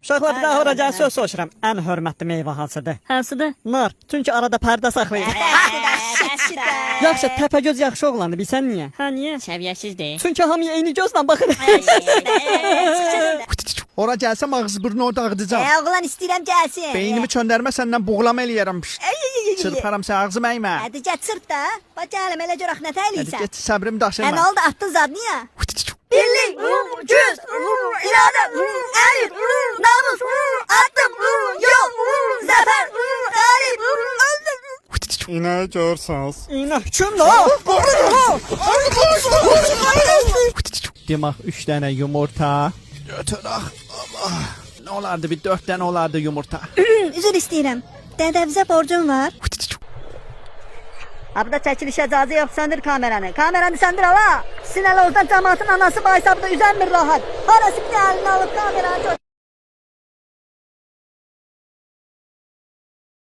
Uşaqlar bir daha oracan söz soruşuram. Ən hörmətli meyvə hansıdır? Hansıdır? Nar. Çünki arada pərdə saxlayır. Yaxşı, Təpəgöz yaxşı oğlandı, bilsən niyə? Ha niye? Səviyyəsizdir. Çünki hamıya eyni gözlə baxır. Ora gəlsəm ağız burnu dağıdacam. Oğlan istəyirəm gəlsin. Beynimi çöndərmə səndən buğlama eləyərəm. Çırparam sən ağzım əymə. Hadi get sırt da. Bax gələm elə görək nə Hadi təyliysən. get səbrim Nə daşırma. oldu attın zad niyə? Birlik, güz, iradə, əlir, namus, attım, yol, zəfər, qalib, öldüm. İnə görsəz. İynə hükümdür. Demək 3 dənə yumurta. Götürək. Allah. Nə olardı bir 4 dənə olardı yumurta. Üzr istəyirəm. Dədəvizə borcum var. Abda çəkiliş icazə yox, söndür kameranı. Kameranı söndür ala. Sizin elə oradan cəmaatın anası Baysabda üzənmir rahat. Harası bir əlini alıb kameranı